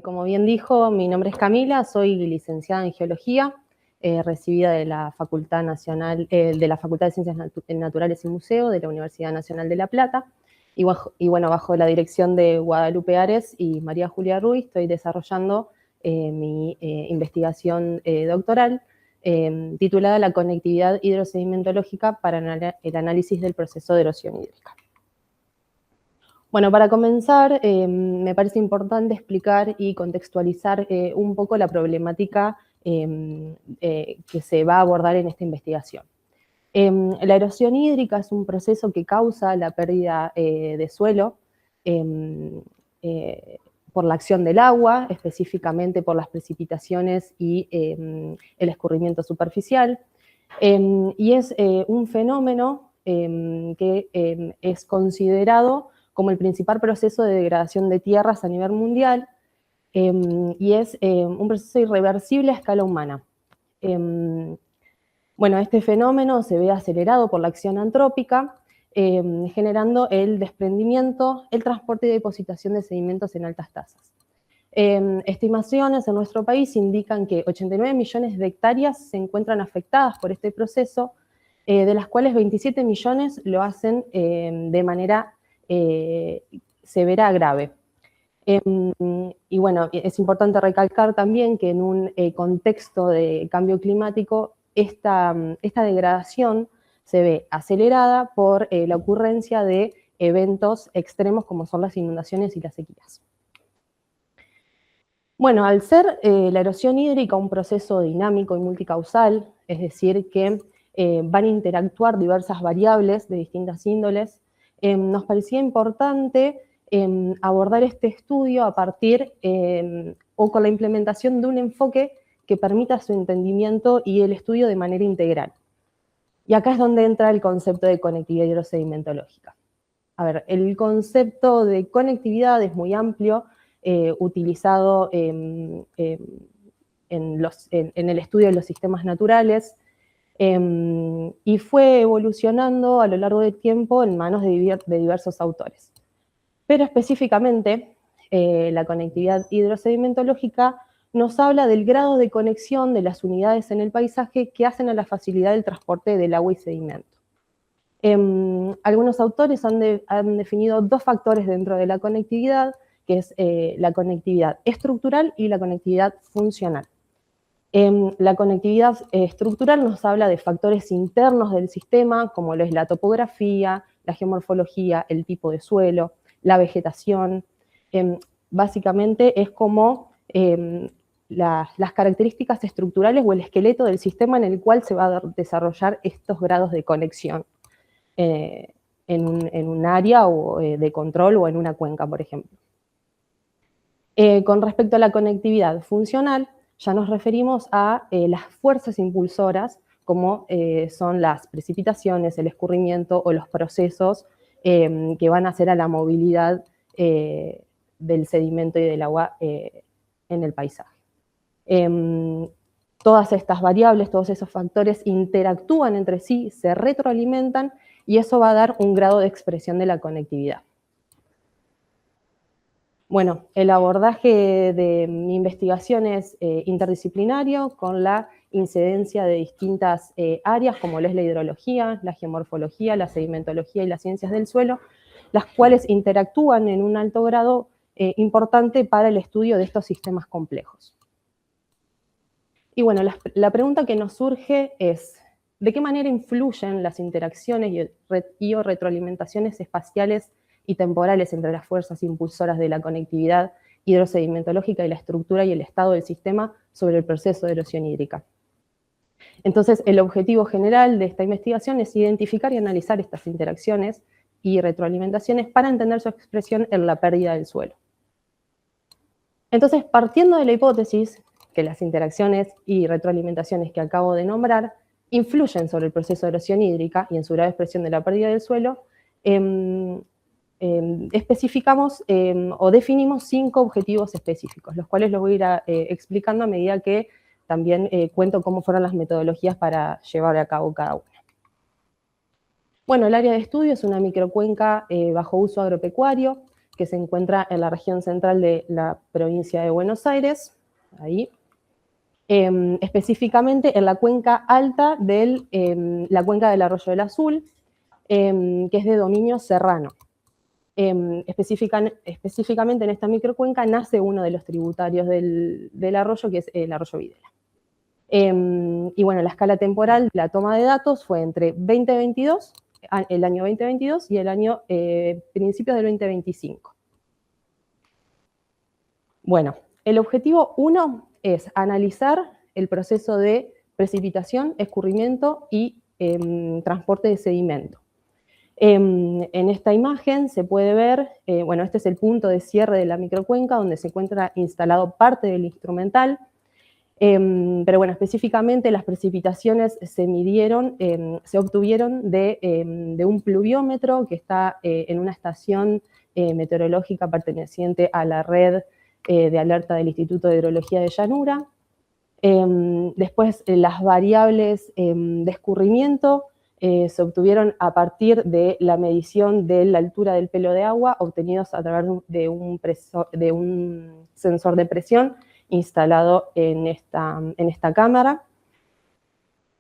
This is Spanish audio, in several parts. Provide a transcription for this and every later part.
Como bien dijo, mi nombre es Camila, soy licenciada en Geología, recibida de la Facultad Nacional, de la Facultad de Ciencias Naturales y Museo de la Universidad Nacional de La Plata. Y bueno, bajo la dirección de Guadalupe Ares y María Julia Ruiz, estoy desarrollando mi investigación doctoral titulada La conectividad hidrosedimentológica para el análisis del proceso de erosión hídrica. Bueno, para comenzar, me parece importante explicar y contextualizar un poco la problemática que se va a abordar en esta investigación. La erosión hídrica es un proceso que causa la pérdida de suelo por la acción del agua, específicamente por las precipitaciones y el escurrimiento superficial, y es un fenómeno que es considerado como el principal proceso de degradación de tierras a nivel mundial, y es un proceso irreversible a escala humana. Bueno, este fenómeno se ve acelerado por la acción antrópica, generando el desprendimiento, el transporte y depositación de sedimentos en altas tasas. Estimaciones en nuestro país indican que 89 millones de hectáreas se encuentran afectadas por este proceso, de las cuales 27 millones lo hacen de manera severa grave. Y bueno, es importante recalcar también que en un contexto de cambio climático, esta degradación se ve acelerada por la ocurrencia de eventos extremos como son las inundaciones y las sequías. Bueno, al ser la erosión hídrica un proceso dinámico y multicausal, es decir, que van a interactuar diversas variables de distintas índoles, nos parecía importante abordar este estudio a partir o con la implementación de un enfoque que permita su entendimiento y el estudio de manera integral. Y acá es donde entra el concepto de conectividad hidrosedimentológica. A ver, el concepto de conectividad es muy amplio, utilizado en el estudio de los sistemas naturales, y fue evolucionando a lo largo del tiempo en manos de diversos autores. Pero específicamente, la conectividad hidrosedimentológica nos habla del grado de conexión de las unidades en el paisaje que hacen a la facilidad del transporte del agua y sedimento. Algunos autores han definido dos factores dentro de la conectividad, que es la conectividad estructural y la conectividad funcional. La conectividad estructural nos habla de factores internos del sistema, como lo es la topografía, la geomorfología, el tipo de suelo, la vegetación. Básicamente es como las características estructurales o el esqueleto del sistema en el cual se va a desarrollar estos grados de conexión en un área de control o en una cuenca, por ejemplo. Con respecto a la conectividad funcional, ya nos referimos a las fuerzas impulsoras, como son las precipitaciones, el escurrimiento o los procesos que van a hacer a la movilidad del sedimento y del agua en el paisaje. Todas estas variables, todos esos factores interactúan entre sí, se retroalimentan y eso va a dar un grado de expresión de la conectividad. Bueno, el abordaje de mi investigación es interdisciplinario, con la incidencia de distintas áreas, como lo es la hidrología, la geomorfología, la sedimentología y las ciencias del suelo, las cuales interactúan en un alto grado importante para el estudio de estos sistemas complejos. Y bueno, la pregunta que nos surge es, ¿de qué manera influyen las interacciones y o retroalimentaciones espaciales y temporales entre las fuerzas impulsoras de la conectividad hidrosedimentológica y la estructura y el estado del sistema sobre el proceso de erosión hídrica? Entonces, el objetivo general de esta investigación es identificar y analizar estas interacciones y retroalimentaciones para entender su expresión en la pérdida del suelo. Entonces, partiendo de la hipótesis que las interacciones y retroalimentaciones que acabo de nombrar influyen sobre el proceso de erosión hídrica y en su grave expresión de la pérdida del suelo, especificamos o definimos 5 objetivos específicos, los cuales los voy a ir explicando a medida que también cuento cómo fueron las metodologías para llevar a cabo cada una. Bueno, el área de estudio es una microcuenca bajo uso agropecuario, que se encuentra en la región central de la provincia de Buenos Aires, ahí, específicamente en la cuenca alta de la cuenca del Arroyo del Azul, que es de dominio serrano. Específicamente en esta microcuenca nace uno de los tributarios del arroyo, que es el arroyo Videla. Y bueno, la escala temporal de la toma de datos fue entre el año 2022 y el año principios del 2025. Bueno, el objetivo 1 es analizar el proceso de precipitación, escurrimiento y transporte de sedimento. En esta imagen se puede ver, bueno, este es el punto de cierre de la microcuenca donde se encuentra instalado parte del instrumental, pero bueno, específicamente las precipitaciones se midieron, se obtuvieron de un pluviómetro que está en una estación meteorológica perteneciente a la red de alerta del Instituto de Hidrología de Llanura. Después, las variables de escurrimiento se obtuvieron a partir de la medición de la altura del pelo de agua obtenidos a través de un sensor de presión instalado en esta cámara.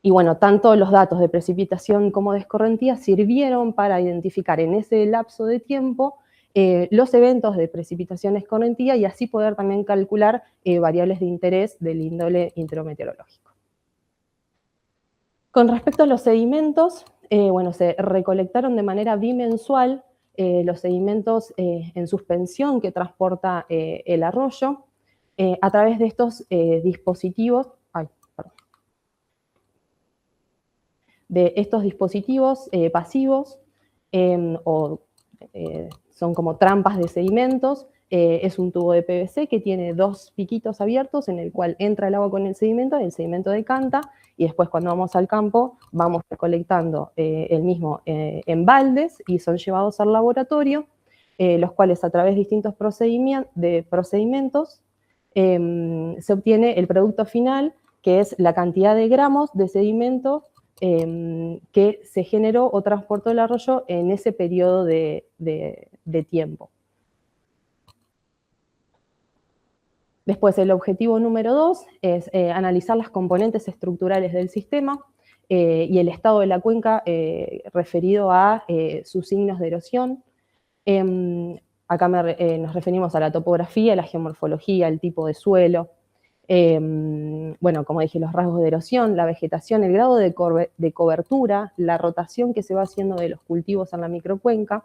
Y bueno, tanto los datos de precipitación como de escorrentía sirvieron para identificar en ese lapso de tiempo los eventos de precipitación escorrentía y así poder también calcular variables de interés del índole hidrometeorológico. Con respecto a los sedimentos, bueno, se recolectaron de manera bimensual los sedimentos en suspensión que transporta el arroyo a través de estos dispositivos, pasivos son como trampas de sedimentos. Es un tubo de PVC que tiene dos piquitos abiertos en el cual entra el agua con el sedimento decanta y después cuando vamos al campo vamos recolectando el mismo en baldes y son llevados al laboratorio, los cuales a través de distintos procedimientos se obtiene el producto final, que es la cantidad de gramos de sedimento que se generó o transportó el arroyo en ese periodo de tiempo. Después, el objetivo número 2 es analizar las componentes estructurales del sistema y el estado de la cuenca referido a sus signos de erosión. Acá nos referimos a la topografía, la geomorfología, el tipo de suelo. Bueno, como dije, los rasgos de erosión, la vegetación, el grado de cobertura, la rotación que se va haciendo de los cultivos en la microcuenca.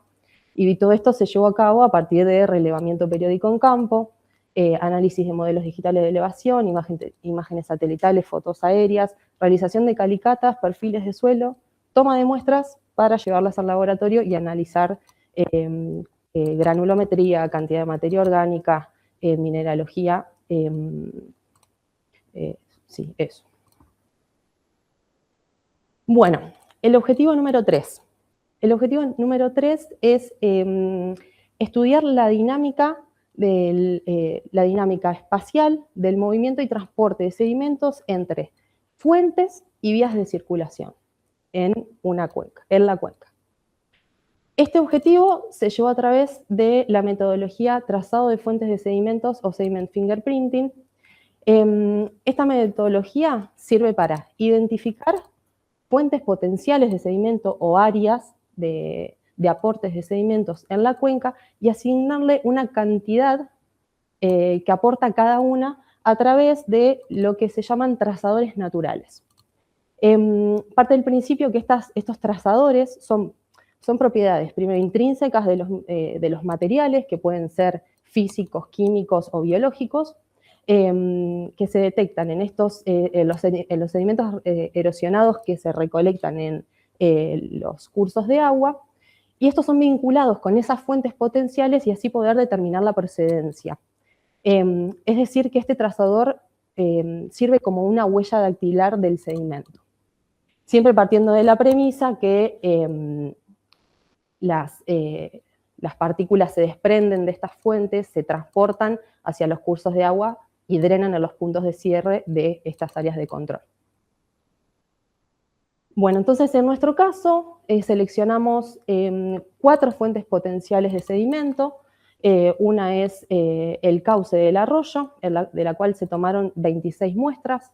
Y todo esto se llevó a cabo a partir de relevamiento periódico en campo, análisis de modelos digitales de elevación, imágenes satelitales, fotos aéreas, realización de calicatas, perfiles de suelo, toma de muestras para llevarlas al laboratorio y analizar granulometría, cantidad de materia orgánica, mineralogía, sí, eso. Bueno, el objetivo número 3. El objetivo número 3 es estudiar la dinámica espacial del movimiento y transporte de sedimentos entre fuentes y vías de circulación en la cuenca. Este objetivo se llevó a través de la metodología trazado de fuentes de sedimentos o sediment fingerprinting. Esta metodología sirve para identificar fuentes potenciales de sedimento o áreas de aportes de sedimentos en la cuenca y asignarle una cantidad que aporta cada una a través de lo que se llaman trazadores naturales. Parte del principio que estos trazadores son propiedades, primero, intrínsecas de los materiales, que pueden ser físicos, químicos o biológicos, que se detectan en los sedimentos erosionados que se recolectan en los cursos de agua, y estos son vinculados con esas fuentes potenciales y así poder determinar la procedencia. Es decir, que este trazador sirve como una huella dactilar del sedimento. Siempre partiendo de la premisa que las partículas se desprenden de estas fuentes, se transportan hacia los cursos de agua y drenan a los puntos de cierre de estas áreas de control. Bueno, entonces en nuestro caso seleccionamos 4 fuentes potenciales de sedimento Una es el cauce del arroyo, de la cual se tomaron 26 muestras.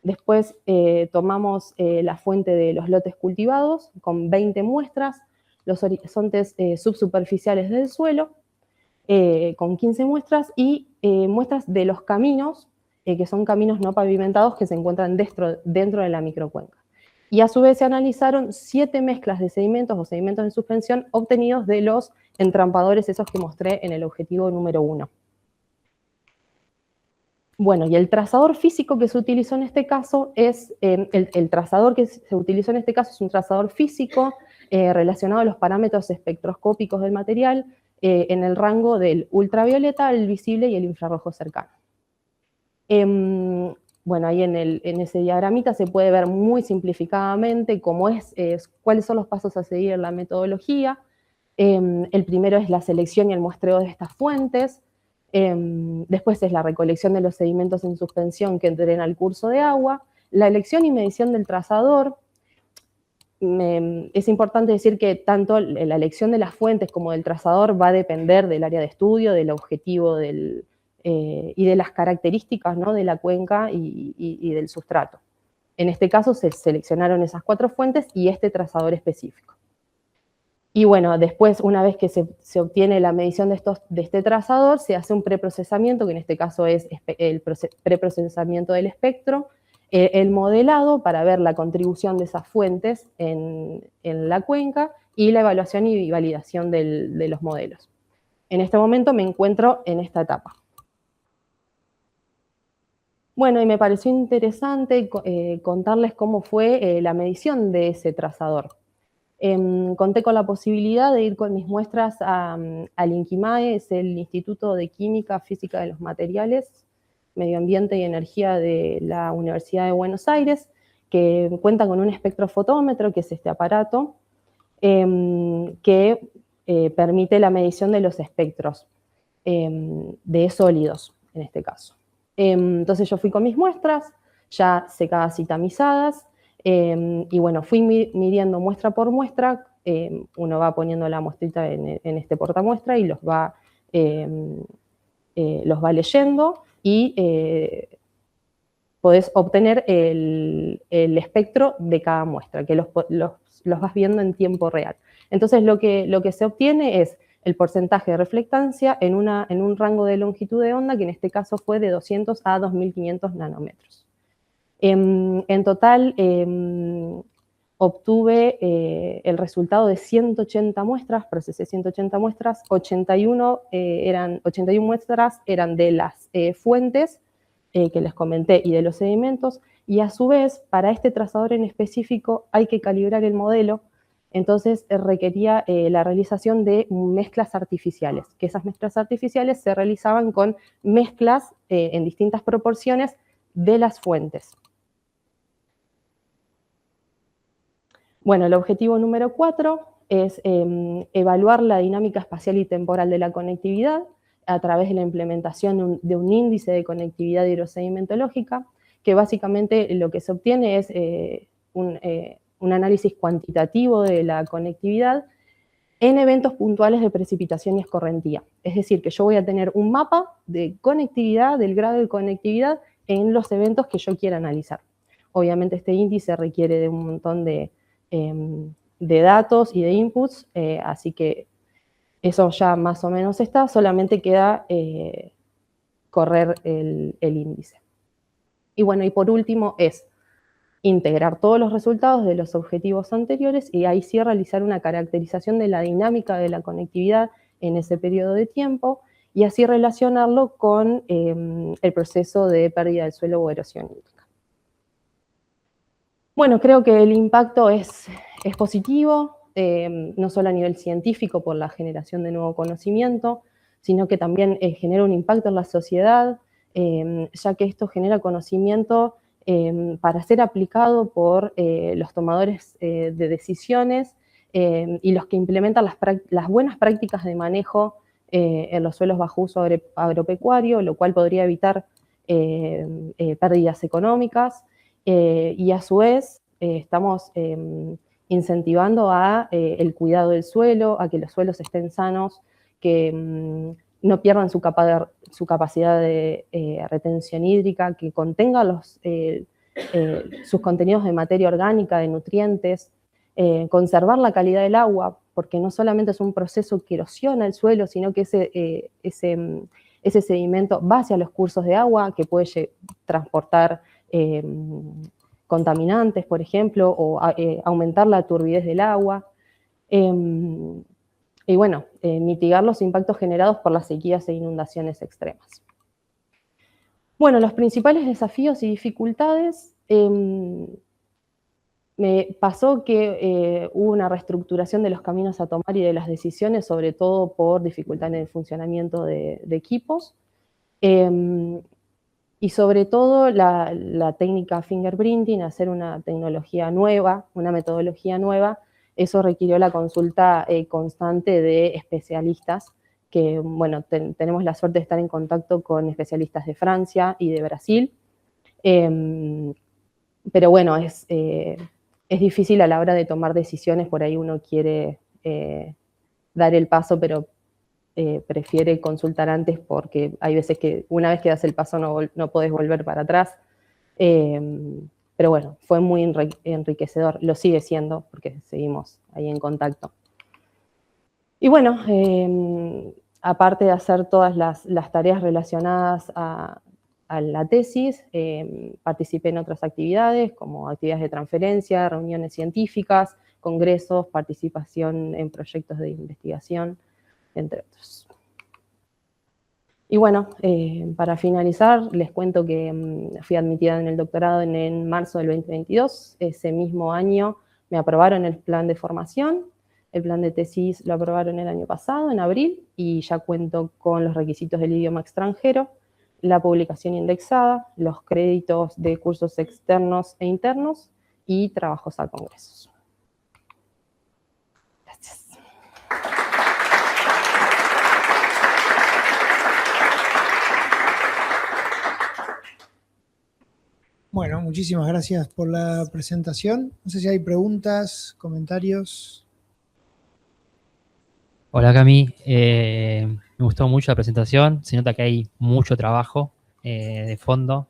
Después tomamos la fuente de los lotes cultivados con 20 muestras, los horizontes subsuperficiales del suelo con 15 muestras y muestras de los caminos, que son caminos no pavimentados que se encuentran dentro de la microcuenca. Y a su vez se analizaron 7 mezclas de sedimentos o sedimentos en suspensión obtenidos de los entrampadores, esos que mostré en el objetivo número 1. Bueno, y el trazador físico que se utilizó en este caso es, el trazador que se utilizó en este caso es un trazador físico relacionado a los parámetros espectroscópicos del material en el rango del ultravioleta, el visible y el infrarrojo cercano. Bueno, ahí en ese diagramita se puede ver muy simplificadamente cuáles son los pasos a seguir en la metodología. El primero es la selección y el muestreo de estas fuentes. Después es la recolección de los sedimentos en suspensión que entren al curso de agua. La elección y medición del trazador. Es importante decir que tanto la elección de las fuentes como del trazador va a depender del área de estudio, del objetivo y de las características, ¿no?, de la cuenca y del sustrato. En este caso se seleccionaron esas 4 fuentes y este trazador específico. Y bueno, después, una vez que se obtiene la medición de este trazador, se hace un preprocesamiento, que en este caso es el preprocesamiento del espectro, el modelado para ver la contribución de esas fuentes en la cuenca y la evaluación y validación de los modelos. En este momento me encuentro en esta etapa. Bueno, y me pareció interesante contarles cómo fue la medición de ese trazador. Conté con la posibilidad de ir con mis muestras al INQUIMAE, es el Instituto de Química, Física de los Materiales, Medio Ambiente y Energía de la Universidad de Buenos Aires, que cuenta con un espectrofotómetro, que es este aparato, que permite la medición de los espectros de sólidos, en este caso. Entonces yo fui con mis muestras, ya secadas y tamizadas, y bueno, fui midiendo muestra por muestra, uno va poniendo la muestrita en este portamuestra y los va leyendo y podés obtener el espectro de cada muestra, que los vas viendo en tiempo real. Entonces lo que se obtiene es el porcentaje de reflectancia en un rango de longitud de onda, que en este caso fue de 200 a 2500 nanómetros. En total obtuve el resultado de 180 muestras, procesé 180 muestras, 81 muestras eran de las fuentes que les comenté y de los sedimentos, y a su vez, para este trazador en específico hay que calibrar el modelo, entonces requería la realización de mezclas artificiales, que esas mezclas artificiales se realizaban con mezclas en distintas proporciones de las fuentes. Bueno, el objetivo número 4 es evaluar la dinámica espacial y temporal de la conectividad a través de la implementación de un índice de conectividad hidrosedimentológica, que básicamente lo que se obtiene es un análisis cuantitativo de la conectividad en eventos puntuales de precipitación y escorrentía. Es decir, que yo voy a tener un mapa de conectividad, del grado de conectividad en los eventos que yo quiera analizar. Obviamente este índice requiere de un montón de datos y de inputs, así que eso ya más o menos está, solamente queda correr el índice. Y bueno, y por último es integrar todos los resultados de los objetivos anteriores y ahí sí realizar una caracterización de la dinámica de la conectividad en ese periodo de tiempo y así relacionarlo con el proceso de pérdida del suelo o erosión hídrica. Bueno, creo que el impacto es positivo, no solo a nivel científico por la generación de nuevo conocimiento, sino que también genera un impacto en la sociedad, ya que esto genera conocimiento para ser aplicado por los tomadores de decisiones y los que implementan las buenas prácticas de manejo en los suelos bajo uso agropecuario, lo cual podría evitar pérdidas económicas y a su vez estamos incentivando a el cuidado del suelo, a que los suelos estén sanos, que no pierdan su capacidad de retención hídrica, que contenga sus contenidos de materia orgánica, de nutrientes, conservar la calidad del agua, porque no solamente es un proceso que erosiona el suelo, sino que ese sedimento va hacia los cursos de agua, que puede transportar contaminantes, por ejemplo, o aumentar la turbidez del agua. Y bueno, mitigar los impactos generados por las sequías e inundaciones extremas. Bueno, los principales desafíos y dificultades, me pasó que hubo una reestructuración de los caminos a tomar y de las decisiones, sobre todo por dificultad en el funcionamiento de equipos, y sobre todo la técnica fingerprinting, hacer una tecnología nueva, una metodología nueva. Eso requirió la consulta constante de especialistas, que, bueno, tenemos la suerte de estar en contacto con especialistas de Francia y de Brasil. Pero bueno, es difícil a la hora de tomar decisiones, por ahí uno quiere dar el paso, pero prefiere consultar antes, porque hay veces que una vez que das el paso no podés volver para atrás. Pero bueno, fue muy enriquecedor, lo sigue siendo, porque seguimos ahí en contacto. Y bueno, aparte de hacer todas las tareas relacionadas a la tesis, participé en otras actividades, como actividades de transferencia, reuniones científicas, congresos, participación en proyectos de investigación, entre otros. Y bueno, para finalizar, les cuento que fui admitida en el doctorado en marzo del 2022. Ese mismo año me aprobaron el plan de formación. El plan de tesis lo aprobaron el año pasado, en abril, y ya cuento con los requisitos del idioma extranjero, la publicación indexada, los créditos de cursos externos e internos y trabajos a congresos. Gracias. Bueno, muchísimas gracias por la presentación. No sé si hay preguntas, comentarios. Hola Cami, me gustó mucho la presentación, se nota que hay mucho trabajo de fondo,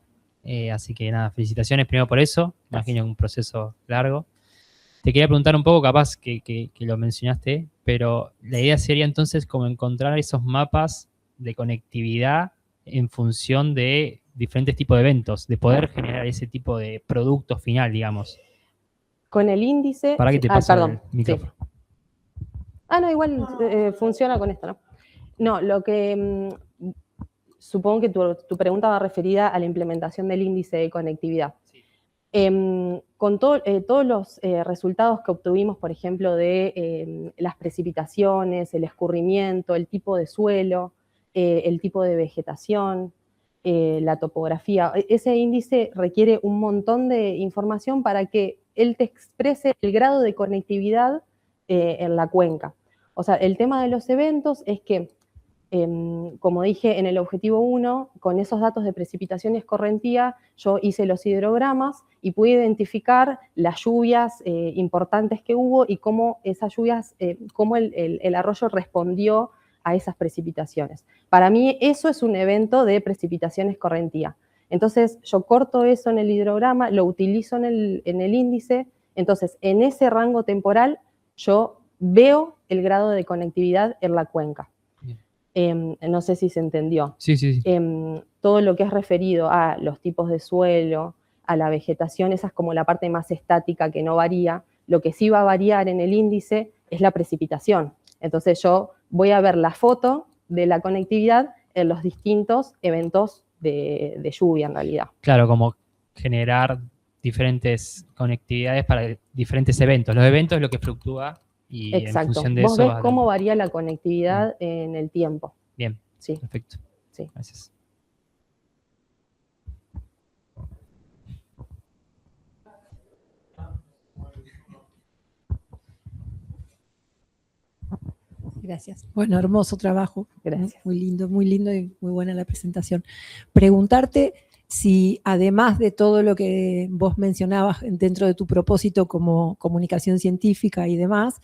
así que nada, felicitaciones primero por eso, imagino un proceso largo. Te quería preguntar un poco, capaz que lo mencionaste, pero la idea sería entonces como encontrar esos mapas de conectividad en función de diferentes tipos de eventos, de poder generar ese tipo de producto final, digamos. Con el índice... Para que te pase el micrófono. Sí. No, igual funciona con esto, ¿no? No, lo que... supongo que tu pregunta va referida a la implementación del índice de conectividad. Sí. Con todos los resultados que obtuvimos, por ejemplo, de las precipitaciones, el escurrimiento, el tipo de suelo, el tipo de vegetación, la topografía, ese índice requiere un montón de información para que él te exprese el grado de conectividad en la cuenca. O sea, el tema de los eventos es que, como dije en el objetivo 1, con esos datos de precipitación y escorrentía, yo hice los hidrogramas y pude identificar las lluvias importantes que hubo y cómo esas lluvias, cómo el arroyo respondió a esas precipitaciones. Para mí eso es un evento de precipitación escorrentía. Entonces yo corto eso en el hidrograma, lo utilizo en el índice, entonces en ese rango temporal yo veo el grado de conectividad en la cuenca. No sé si se entendió. Sí, sí, sí. Todo lo que es referido a los tipos de suelo, a la vegetación, esa es como la parte más estática que no varía. Lo que sí va a variar en el índice es la precipitación. Entonces yo voy a ver la foto de la conectividad en los distintos eventos de lluvia en realidad. Claro, como generar diferentes conectividades para diferentes eventos. Los eventos es lo que fluctúa y exacto. En función de vos eso... ves cómo varía la conectividad en el tiempo. Bien, sí. Perfecto. Sí. Gracias. Gracias. Bueno, hermoso trabajo. Gracias. Muy lindo y muy buena la presentación. Preguntarte si además de todo lo que vos mencionabas dentro de tu propósito como comunicación científica y demás,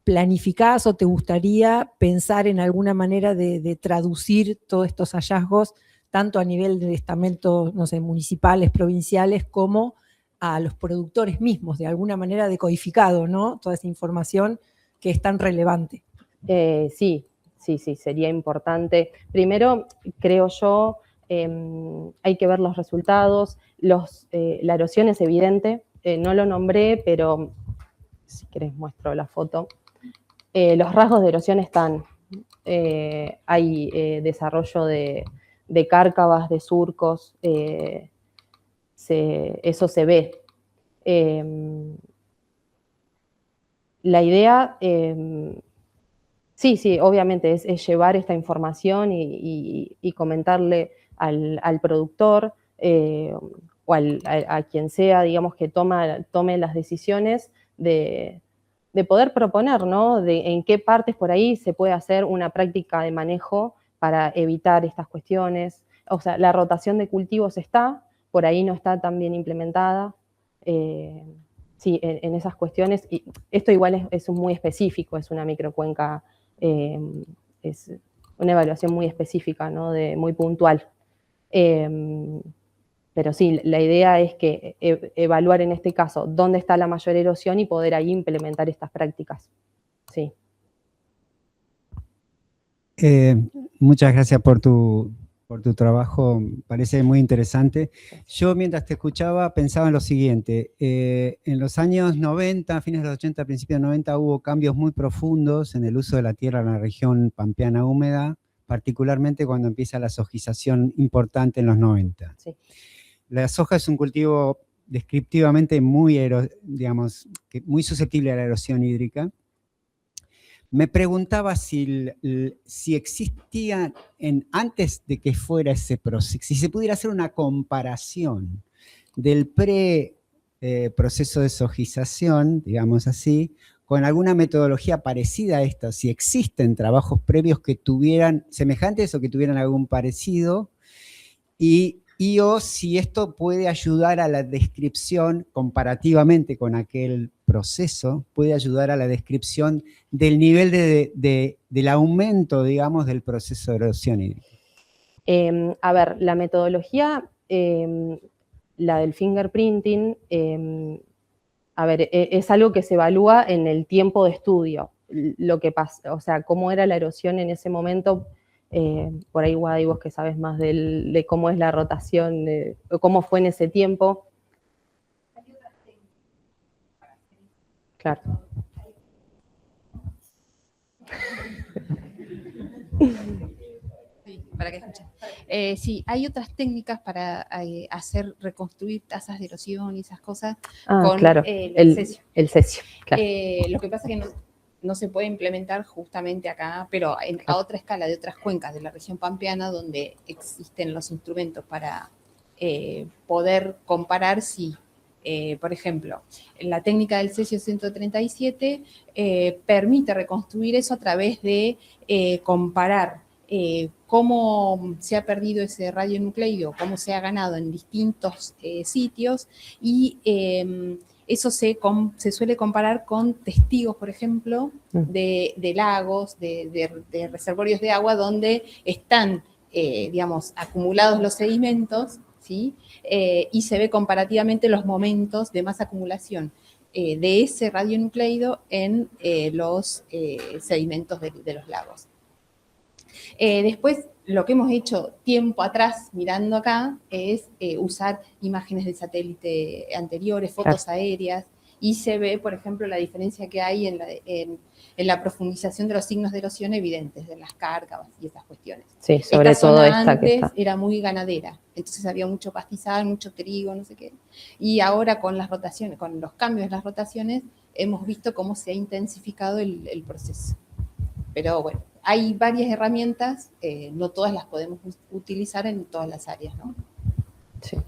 ¿planificás o te gustaría pensar en alguna manera de traducir todos estos hallazgos, tanto a nivel de estamentos, no sé, municipales, provinciales, como a los productores mismos, de alguna manera decodificado, ¿no? Toda esa información que es tan relevante. Sí, sería importante. Primero, creo yo, hay que ver los resultados. La erosión es evidente, no lo nombré, pero si querés muestro la foto. Los rasgos de erosión están. Hay desarrollo de cárcavas, de surcos, eso se ve. La idea, sí, obviamente es llevar esta información y comentarle al productor o a quien sea, digamos, que tome las decisiones de poder proponer, ¿no? En qué partes por ahí se puede hacer una práctica de manejo para evitar estas cuestiones. O sea, la rotación de cultivos está, por ahí no está tan bien implementada. Sí, en esas cuestiones. Y esto igual es muy específico, es una microcuenca, es una evaluación muy específica, ¿no? Muy puntual. Pero sí, la idea es que evaluar en este caso dónde está la mayor erosión y poder ahí implementar estas prácticas. Sí. Muchas gracias por tu trabajo, parece muy interesante. Yo mientras te escuchaba pensaba en lo siguiente, en los años 90, fines de los 80, principios de los 90, hubo cambios muy profundos en el uso de la tierra en la región pampeana húmeda, particularmente cuando empieza la sojización importante en los 90. Sí. La soja es un cultivo descriptivamente muy susceptible a la erosión hídrica. Me preguntaba si existía, antes de que fuera ese proceso, si se pudiera hacer una comparación del proceso de sojización, digamos así, con alguna metodología parecida a esta, si existen trabajos previos que tuvieran semejantes o que tuvieran algún parecido, o si esto puede ayudar a la descripción, comparativamente con aquel proceso, puede ayudar a la descripción del nivel del aumento, digamos, del proceso de erosión hídrica. A ver, la metodología, la del fingerprinting, a ver, es algo que se evalúa en el tiempo de estudio. Lo que pasa, o sea, cómo era la erosión en ese momento. Por ahí, Guadi, vos que sabes más de cómo es la rotación, cómo fue en ese tiempo. Claro. Sí, para que escuchen. Sí, hay otras técnicas para reconstruir tasas de erosión y esas cosas con claro. el cesio. El cesio, claro. Lo que pasa es que no se puede implementar justamente acá, pero a otra escala de otras cuencas de la región pampeana donde existen los instrumentos para poder comparar si, por ejemplo, la técnica del cesio 137 permite reconstruir eso a través de comparar cómo se ha perdido ese radionucleido, cómo se ha ganado en distintos sitios y eso se suele comparar con testigos, por ejemplo, de lagos, de reservorios de agua donde están, digamos, acumulados los sedimentos, ¿sí? Y se ve comparativamente los momentos de más acumulación de ese radionucleido en los sedimentos de los lagos. Después, lo que hemos hecho tiempo atrás, mirando acá, es usar imágenes de satélite anteriores, fotos aéreas, y se ve, por ejemplo, la diferencia que hay en la profundización de los signos de erosión evidentes, de las cárcavas y estas cuestiones. Sí, sobre todo esta que está. Era muy ganadera, entonces había mucho pastizal, mucho trigo, no sé qué. Y ahora con las rotaciones, con los cambios de las rotaciones, hemos visto cómo se ha intensificado el proceso. Pero bueno, hay varias herramientas, no todas las podemos utilizar en todas las áreas, ¿no? Sí.